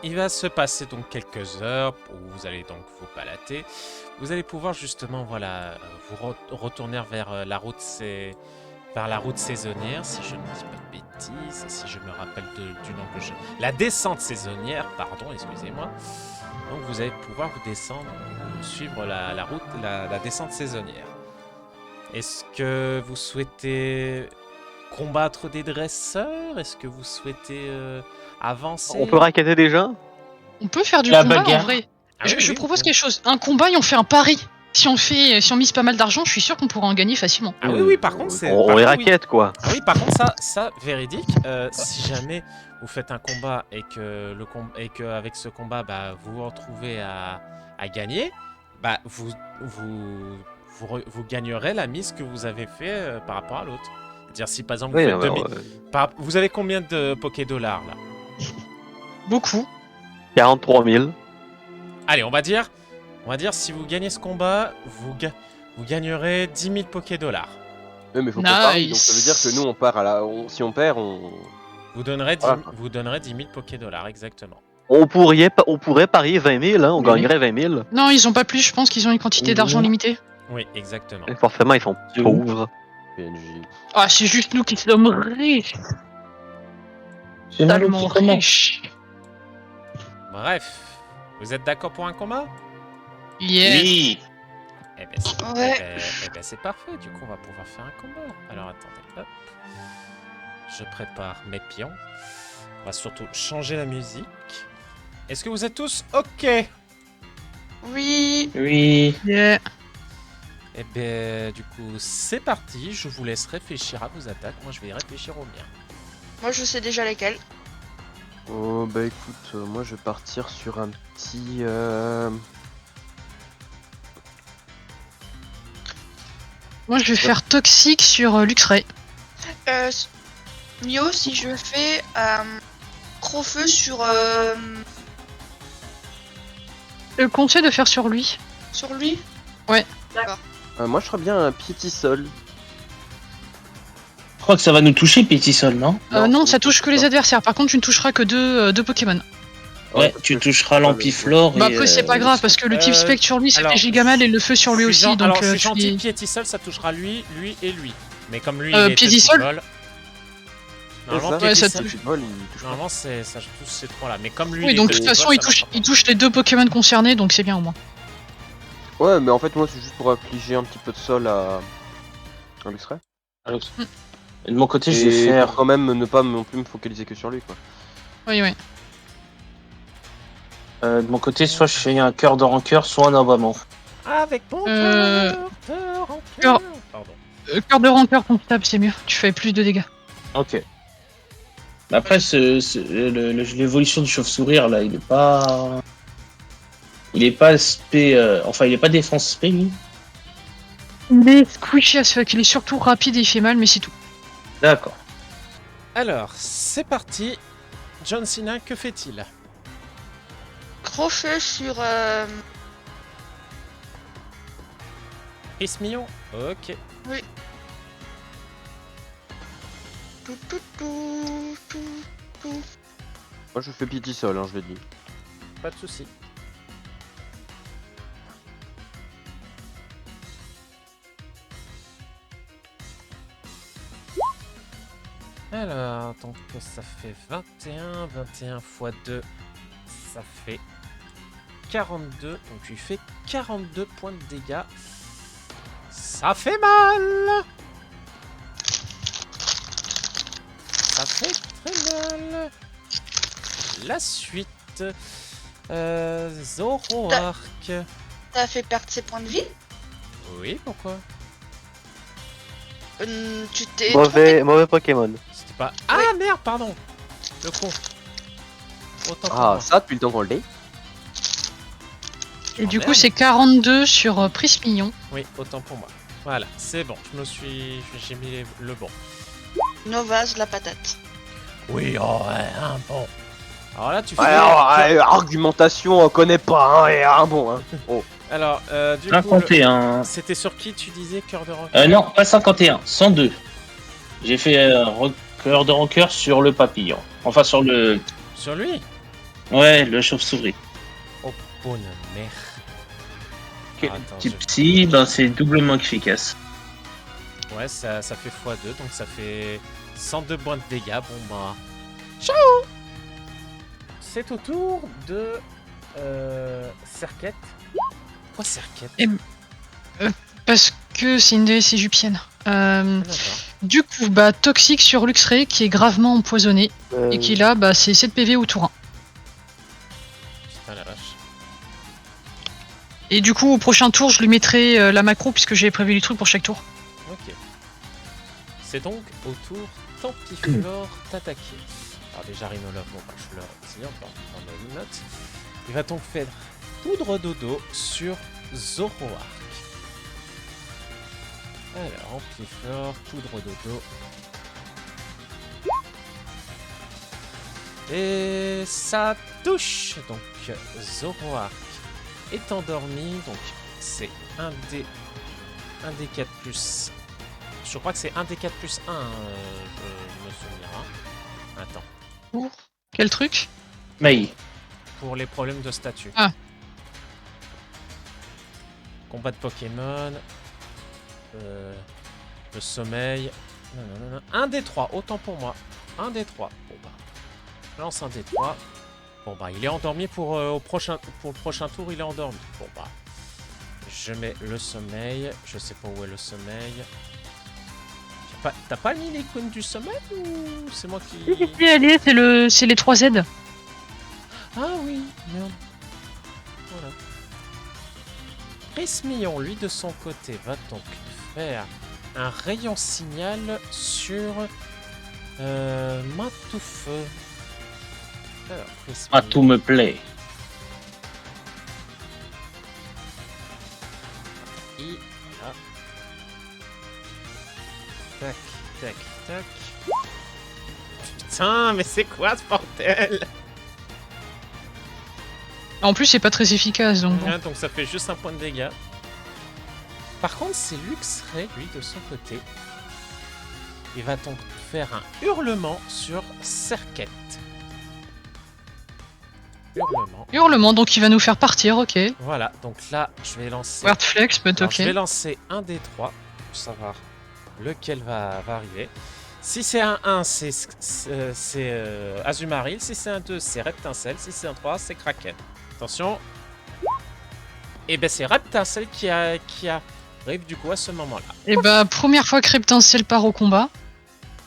il va se passer donc quelques heures où vous allez donc vous balader. Vous allez pouvoir justement, voilà, retourner vers la route, vers la route saisonnière, si je ne dis pas de bêtises, si je me rappelle du nom que je... La descente saisonnière, pardon, excusez-moi. Donc vous allez pouvoir vous descendre, suivre la route, la descente saisonnière. Est-ce que vous souhaitez combattre des dresseurs? Est-ce que vous souhaitez avancer? On peut racketter des gens? On peut faire du La combat bagarre. en vrai. Ah oui, je oui, propose oui. quelque chose. Un combat et on fait un pari. Si on mise pas mal d'argent, je suis sûr qu'on pourra en gagner facilement. Ah oui, par contre, c'est... On par les contre, oui. raquette, quoi. Ah oui, par contre, ça véridique. Si jamais vous faites un combat et que avec ce combat, bah, vous vous retrouvez à gagner, bah, vous gagnerez la mise que vous avez fait par rapport à l'autre. C'est-à-dire si par exemple vous Oui, faites alors, 2000... Vous avez combien de Poké-Dollars là? Beaucoup. 43 000. Allez, on va dire si vous gagnez ce combat, vous gagnerez 10 000 Poké-Dollars. Ouais, mais faut qu'on parie, Nice. donc ça veut dire que nous on part à la. Si on perd, on. Vous donnerez 10 Voilà. 000 Poké-Dollars, exactement. On pourrait parier 20 000, hein, on gagnerait 20 000. Non, ils ont pas plus, je pense qu'ils ont une quantité d'argent limitée. Oui, exactement. Et forcément, ils sont C'est où? pauvres. PNJ. Ah, c'est juste nous qui sommes riches. C'est mal Tellement qui commence. riches. Bref, vous êtes d'accord pour un combat? Yeah. Oui. Eh ben, c'est Ouais. c'est parfait, du coup on va pouvoir faire un combat. Alors attendez, hop. Je prépare mes pions. On va surtout changer la musique. Est-ce que vous êtes tous OK? Oui. Oui. Yeah. Eh ben, du coup, c'est parti. Je vous laisse réfléchir à vos attaques. Moi, je vais y réfléchir aux miens. Moi, je sais déjà lesquels. Oh bah écoute, moi je vais partir sur un petit. Moi, je vais faire toxique sur Luxray. Mio, si je fais Crofeu sur Je conseille de faire sur lui. lui. Ouais. D'accord. Moi je ferais bien un Piétisol. Je crois que ça va nous toucher, Pétisol, non? Non, ça touche que les adversaires. Par contre, tu ne toucheras que deux Pokémon. Ouais, tu toucheras l'Ampiflore. Bah et, après, c'est pas grave parce que le type spectre sur lui, ça fait giga mal et le feu sur lui aussi. Donc, alors, je suis tu gentil. dis- Piétisol, ça touchera lui et lui. Mais comme lui, Euh, il est Piétisol petit bol. Normalement, Ouais, ça Piétisol, touche. normalement, ça touche ces trois-là. Mais comme lui, Oui, il donc est de toute petit façon, bol, il ça touche, marchera il touche les deux Pokémon concernés, donc c'est bien au moins. Ouais, mais en fait, moi c'est juste pour affliger un petit peu de sol à Luxray. Et de mon côté, je vais Et faire. pour quand même ne pas non plus me focaliser que sur lui, quoi. Oui, oui. De mon côté, soit je fais un cœur de rancœur, soit un abat-mort. Avec mon Euh, cœur de rancœur. cœur- Pardon. Cœur de rancœur constable, c'est mieux. Tu fais plus de dégâts. Ok. Mais après, l'évolution du chauve-sourire, là, il est pas. Il est pas spé. Enfin, il est pas défense spé, lui. Il est squishy as fuck. Il est surtout rapide et il fait mal, mais c'est tout. D'accord. Alors, c'est parti. John Cena, que fait-il? Crofeu sur Ismillon. Ok. tout, tout, tout, tout, tout. Moi je fais Piétisol, hein, je l'ai dit. Pas de souci. Alors, donc ça fait 21. 21 x 2, ça fait 42. Donc tu fais 42 points de dégâts. Ça fait mal. Ça fait très mal. La suite. Zoroark. Ça fait perdre ses points de vie. Oui, pourquoi? Tu t'es trompé. Mauvais Pokémon. C'était pas... Ah merde, pardon. Le con. Autant pour Ah, moi. ça depuis le temps qu'on l'ait. Et Oh, du coup, merde. c'est 42 sur Prismillon. Oui, autant pour moi. Voilà, c'est bon. J'ai mis le bon. Novaz, la patate. Oui, oh, ouais, un bon. Alors là, tu fais... Argumentation, on connaît pas, hein, et un bon, hein. Oh. Alors, du coup, 51. c'était sur qui tu disais, cœur de rancœur? Non, pas 51, 102. J'ai fait cœur de rancœur sur le papillon. Enfin, sur le. Sur lui? Ouais, le chauve-souris. Oh, bonne mère. Quel Attends, petit psy, ben c'est doublement efficace. Ouais, ça fait x2, donc ça fait 102 points de dégâts. Bon bah... Ciao. C'est au tour de... Serquette. Pourquoi Serquette? Et- Parce que c'est une déesse égyptienne. Ah, d'accord. Du coup, bah, toxique sur Luxray qui est gravement empoisonné et qui là, bah, c'est 7 PV au tour 1. Putain la vache. Et du coup, au prochain tour, je lui mettrai la macro puisque j'ai prévu du truc pour chaque tour. Ok. C'est donc au tour Tempiflore t'attaquer. Alors déjà Rhinolove, bon bah je le retire, on va prendre une note. Il va donc faire poudre dodo sur Zoroark. Alors, Ampiflore, poudre dodo. Et ça touche. Donc Zoroark est endormi. Donc c'est 1d 4 plus. Je crois que c'est 1d4 plus 1, je me souviens. Attends. Quel truc? Maï. Pour les problèmes de statut. Ah. Combat de Pokémon. Le sommeil. Non. 1 des 3, autant pour moi. 1 des 3. Bon bah. Je lance un des 3. Bon bah, il est endormi pour le prochain tour, il est endormi. Bon bah. Je mets le sommeil. Je sais pas où est le sommeil. T'as pas mis l'icône du sommeil ou c'est moi qui... Allez, c'est les 3 Z. Ah oui, merde. Voilà. Prismillon, lui de son côté, va donc faire un rayon signal sur Matoufeu. Alors, Prismillon. Ah, tout me plaît. Et là. Tac, tac, tac. Putain, mais c'est quoi ce bordel? En plus, c'est pas très efficace donc. Bon. Ouais, donc ça fait juste un point de dégâts. Par contre, c'est Luxray, lui, de son côté. Il va donc faire un hurlement sur Serquette. Hurlement. Hurlement, donc il va nous faire partir, ok. Voilà, donc là, je vais lancer... Weird flex, but Alors, ok. je vais lancer un des 3 pour savoir lequel va arriver. Si c'est un 1, c'est Azumarill. Si c'est un 2, c'est Reptincelle. Si c'est un 3, c'est Kraken. Attention. Et ben c'est Reptincelle qui arrive du coup à ce moment-là. Et bah, première fois que Reptincelle part au combat,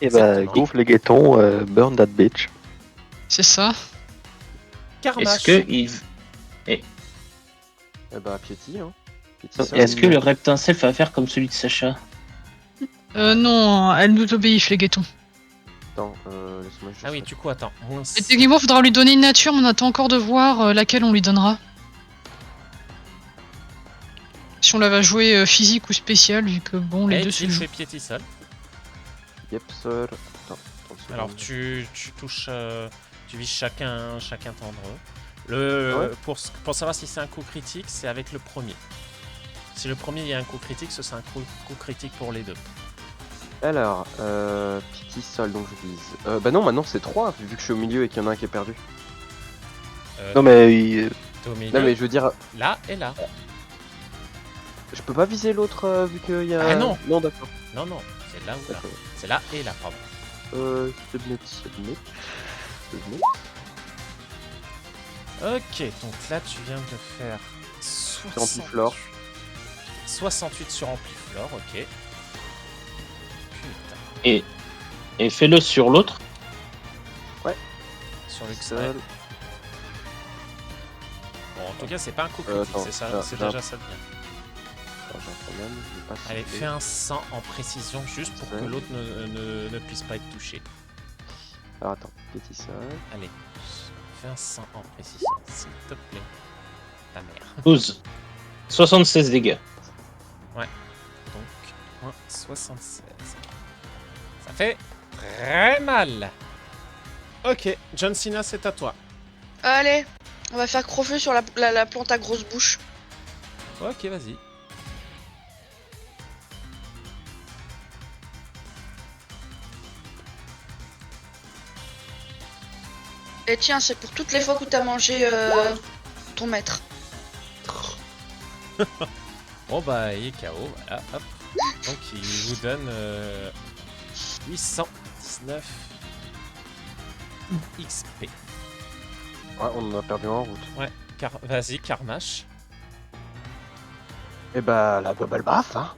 Et bah, Exactement. gaufre les guetons, burn that bitch. c'est ça. Carmache. Est-ce que il... Eh bah, Piety, hein. Piety, Oh, ça, Est-ce que le Reptincelle va faire comme celui de Sacha? Non, elle nous obéit, Flégueton. Attends, laisse-moi juste... Ah oui, du coup, attends. Moins Et techniquement, faudra lui donner une nature, mais on attend encore de voir laquelle on lui donnera. Si on la va jouer physique ou spéciale, vu que bon, les deux se tu jouent. fais Piety seul. Yep, seul. Attends, Alors tu touches, tu vises chacun d'entre eux. Ouais. Pour savoir si c'est un coup critique, c'est avec le premier. Si le premier il y a un coup critique, ce sera un coup critique pour les deux. Alors, Piety seul, donc je vise. Bah non, maintenant c'est 3, vu que je suis au milieu et qu'il y en a un qui est perdu. Non mais T'es au milieu, Non mais je veux dire, là et là. je peux pas viser l'autre vu qu'il y a... Ah non. Non, d'accord. Non, non, c'est là ou là. D'accord. C'est là et là, pardon. Submit. Ok, donc là tu viens de faire 68, Ampiflore. 68 sur Ampiflore, ok. Putain, Et fais-le sur l'autre. sur Luxray. Seul. Bon, en tout cas, c'est pas un coup critique, attends, c'est ça, là, c'est là. déjà ça de bien. Attends, j'ai un problème, je vais pas Allez, sauter. fais un 100 en précision juste pour que Ouais. l'autre ne puisse pas être touché. Alors attends, Piety seul. Allez, fais un 100 en précision, s'il te plaît. Ta mère. 12. 76 dégâts. Donc, moins 76. Ça fait très mal. Ok, John Cena, c'est à toi. Allez, on va faire Crofeu sur la plante à grosse bouche. Ok, vas-y. Et tiens, c'est pour toutes les fois que t'as mangé ton maître. Bon bah il est KO, voilà, hop. Donc il vous donne 819 XP. Ouais, on en a perdu un en route. Ouais, vas-y, Karmash. Et bah, la double baffe, hein.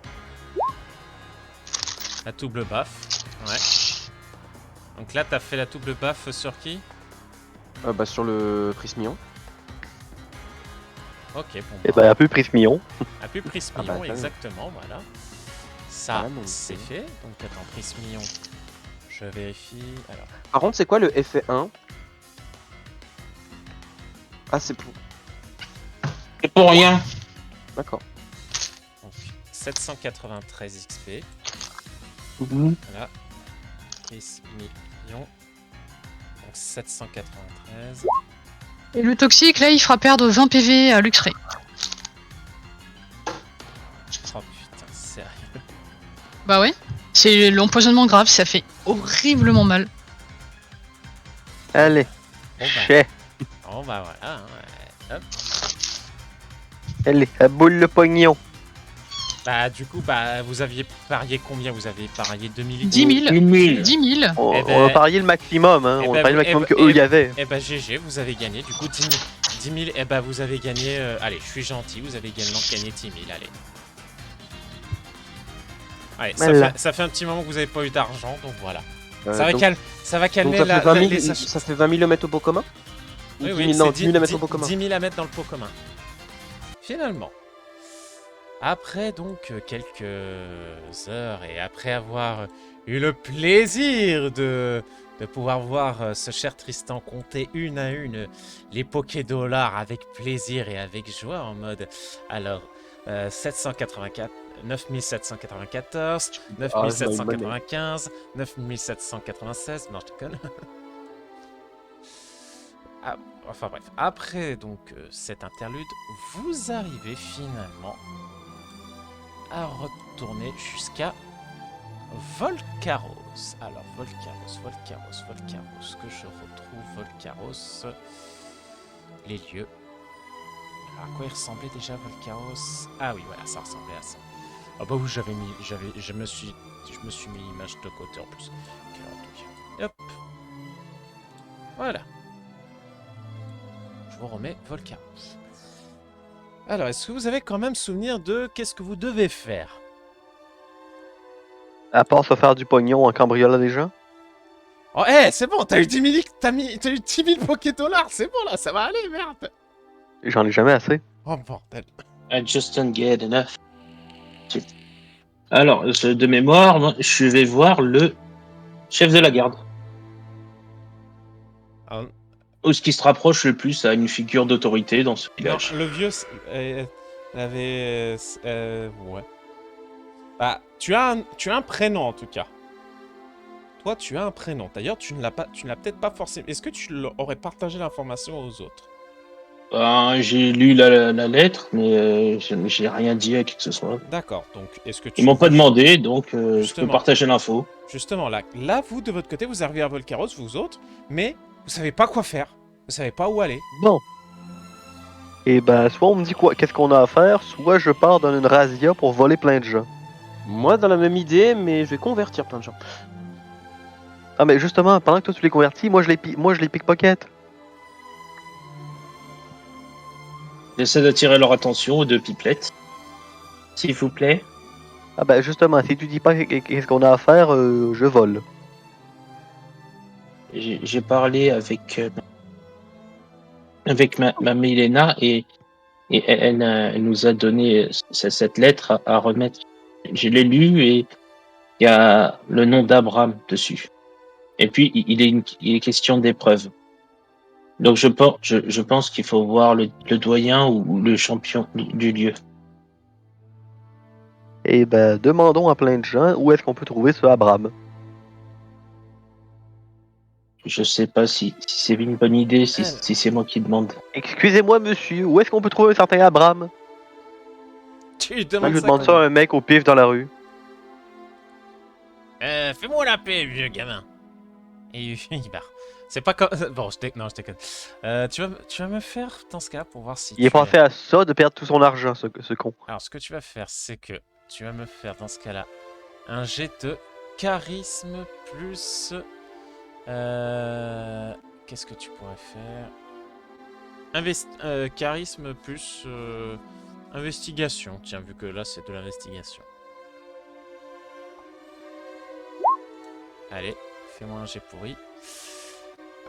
La double baffe. Ouais. Donc là, t'as fait la double baffe sur qui? Bah, sur le Prismion. Ok, bon. Et ben, un peu Prismion. Un peu Prismillon, Ah bah, ça, exactement, voilà. Ça, Ah, non, c'est ok. fait. Donc attends, Prismillon, je vérifie. Alors, Par contre, c'est quoi le effet 1? Ah, c'est pour... C'est pour rien. D'accord. donc 793 XP. Mhm. Voilà. Prismillon. Donc 793. Et le toxique, là, il fera perdre 20 PV à Luxray. Oh putain, sérieux. Bah ouais. C'est l'empoisonnement grave, ça fait horriblement mal. Allez, Bon bah, chais. bon, bah voilà. Hein, ouais. Hop. Allez, à boule le pognon. Bah du coup, bah vous aviez parié combien? Vous avez parié 2000? 10 000. 1000. 10 000. On, Eh ben- on a parié le maximum, hein. eh On ben, a parié le vous- maximum eh ben- qu'eux y avaient. Eh bah GG, vous avez gagné. Du coup, 10 000. 10 000, eh bah vous avez gagné... allez, je suis gentil, vous avez également gagné 10 000, allez. Allez, Voilà. ça fait un petit moment que vous n'avez pas eu d'argent, donc voilà. Donc, ça va donc calmer ça, fait la, 20 la- 000, les ach- ça fait 20 000 le mettre au pot commun? Ou Oui, 10 oui, 000, non, c'est 10 000 à mettre au pot commun. 10 000 à mettre dans le pot commun. Finalement. Après donc quelques heures et après avoir eu le plaisir de pouvoir voir ce cher Tristan compter une à une les Pokédollars avec plaisir et avec joie en mode alors 784 9794 9795 9796 non je déconne. Ah, enfin bref, après donc cette interlude, vous arrivez finalement à retourner jusqu'à Volcaros. Alors Volcaros, que je retrouve Volcaros, les lieux. Alors, à quoi il ressemblait déjà Volcaros? Ah oui, voilà, ça ressemblait à ça. Ah bah oui, je me suis mis l'image de côté en plus. Hop, voilà. Je vous remets Volcaros. Alors, est-ce que vous avez quand même souvenir de qu'est-ce que vous devez faire? À part se faire du pognon en cambriolant des gens. Oh, hé, c'est bon, t'as eu 10 000, t'as eu 10 000 Pokédollars, c'est bon là, ça va aller, merde. J'en ai jamais assez. Oh bordel. I just don't get enough. Alors, de mémoire, moi, je vais voir le chef de la garde. Ah, Ou ce qui se rapproche le plus à une figure d'autorité dans ce non, village. le vieux avait... ouais. Bah, tu as un prénom en tout cas. Toi, tu as un prénom. D'ailleurs, tu ne l'as peut-être pas forcément... Est-ce que tu aurais partagé l'information aux autres? J'ai lu la lettre, mais j'ai rien dit à qui que ce soit. D'accord, donc est-ce que tu... Ils m'ont pas demandé, donc je peux Justement. partager l'info. Justement, là, vous, de votre côté, vous arrivez à Volcaros, vous autres, mais vous savez pas quoi faire. Vous savez pas où aller. Bon. Et ben, soit on me dit quoi, qu'est-ce qu'on a à faire, soit je pars dans une razzia pour voler plein de gens. Moi, dans la même idée, mais je vais convertir plein de gens. Ah, mais justement, pendant que toi tu les convertis, moi je les pickpocket. J'essaie d'attirer leur attention aux deux pipelettes. S'il vous plaît. Ah, ben justement, si tu dis pas qu'est-ce qu'on a à faire, je vole. J'ai parlé avec ma Milena et elle nous a donné cette lettre à remettre. Je l'ai lu et il y a le nom d'Abraham dessus. Et puis il est question d'épreuve. Donc je pense qu'il faut voir le doyen ou le champion du lieu. Et ben, demandons à plein de gens où est-ce qu'on peut trouver ce Abraham. Je sais pas si c'est une bonne idée, si Alors. c'est moi qui demande. Excusez-moi, monsieur, où est-ce qu'on peut trouver un certain Abraham? Tu Moi, demandes je ça demande ça à un mec au pif dans la rue. Fais-moi la paix, vieux gamin. Et il part. C'est pas comme... Bon, non, je déconne. Tu vas me faire, dans ce cas, pour voir si Il est tu es- pensé à ça de perdre tout son argent, ce con. Alors, ce que tu vas faire, c'est que tu vas me faire, dans ce cas-là, un jet de charisme plus... Qu'est-ce que tu pourrais faire? Charisme plus investigation. Tiens, vu que là, c'est de l'investigation. Allez, fais-moi un jet pourri.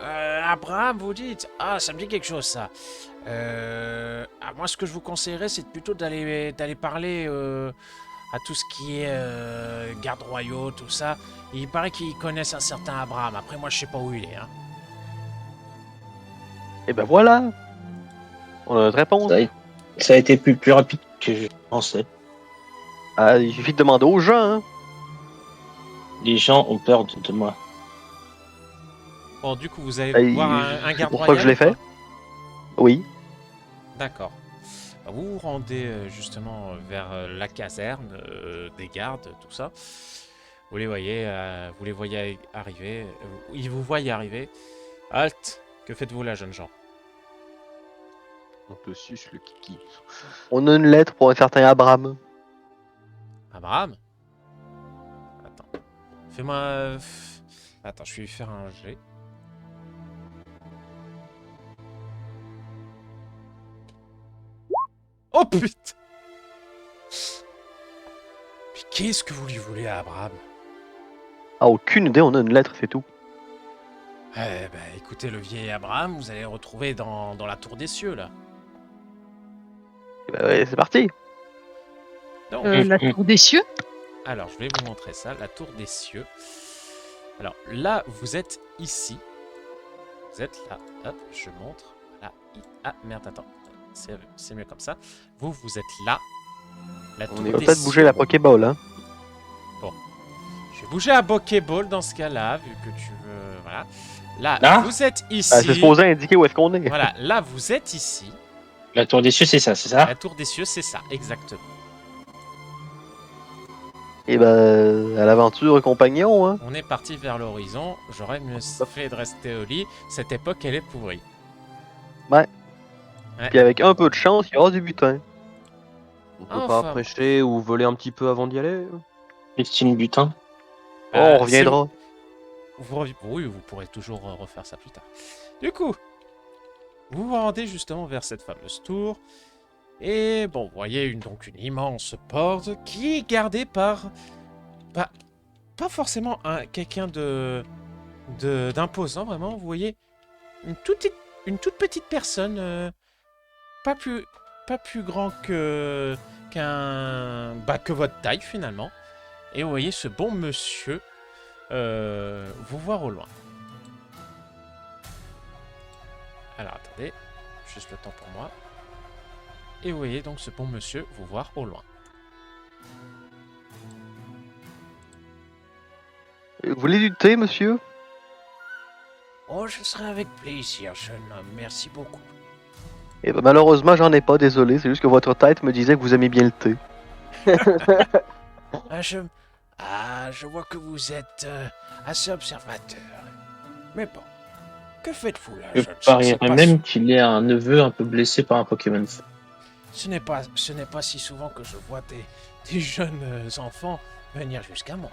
Abraham, vous dites? Ah, ça me dit quelque chose, ça. Moi, ce que je vous conseillerais, c'est plutôt d'aller parler à tout ce qui est gardes royaux, tout ça. Il paraît qu'ils connaissent un certain Abraham. Après, moi, je sais pas où il est. Hein. Et ben voilà. On a notre réponse. Ça a été plus rapide que je pensais. Ah, il suffit de demander aux gens. Hein. Les gens ont peur de moi. Bon, du coup, vous allez Ah, voir un garde c'est pour ça que je l'ai royal, fait. Oui. D'accord. Vous vous rendez justement vers la caserne des gardes, tout ça. Vous les voyez arriver. Ils vous voient arriver. Halt! Que faites-vous là, jeunes gens? On te suce le kiki. On a une lettre pour un certain Abraham. Abraham? Attends. Fais-moi... Attends, je vais lui faire un jet. Oh putain! Mais qu'est-ce que vous lui voulez à Abraham? Ah, aucune idée, on a une lettre, c'est tout. Eh ben, écoutez, le vieil Abraham, vous allez le retrouver dans la tour des cieux, là. Eh ben, ouais, c'est parti. Donc, La tour des cieux. alors, je vais vous montrer ça, la tour des cieux. Alors, là, vous êtes ici. Vous êtes là. Hop, je montre. Là. Ah, merde, attends. C'est mieux comme ça. Vous êtes là. La tour est des On peut peut-être cieux. bouger la Pokéball, hein. Je vais bouger à Pokéball dans ce cas-là, vu que tu veux... Voilà. Là, Là vous êtes ici. Ah, c'est supposé indiquer où est-ce qu'on est. Voilà, là, vous êtes ici. La tour des cieux, c'est ça, c'est ça? La tour des cieux, c'est ça, exactement. Et ben, à l'aventure, compagnon, hein. On est parti vers l'horizon. J'aurais mieux fait de rester au lit. Cette époque, elle est pourrie. Puis avec un peu de chance, il y aura du butin. On peut Enfin. pas prêcher ou voler un petit peu avant d'y aller? Christine Butin. Oh, on reviendra. Oui, vous pourrez toujours refaire ça plus tard. Du coup, vous vous rendez justement vers cette fameuse tour. Et bon, vous voyez donc une immense porte qui est gardée par... pas forcément quelqu'un d'imposant, vraiment. Vous voyez une toute petite personne, pas plus grand que votre taille finalement. Et vous voyez ce bon monsieur vous voir au loin. Alors attendez, juste le temps pour moi. Et vous voyez donc ce bon monsieur vous voir au loin. Vous voulez du thé, monsieur? Oh, je serai avec plaisir, jeune homme. Merci beaucoup. Eh ben, malheureusement, j'en ai pas, désolé. C'est juste que votre tête me disait que vous aimez bien le thé. Je vois que vous êtes assez observateur. Mais bon, que faites-vous là, Je jeune parierais même qu'il est un neveu un peu blessé par un Pokémon. Ce n'est pas si souvent que je vois des jeunes enfants venir jusqu'à moi.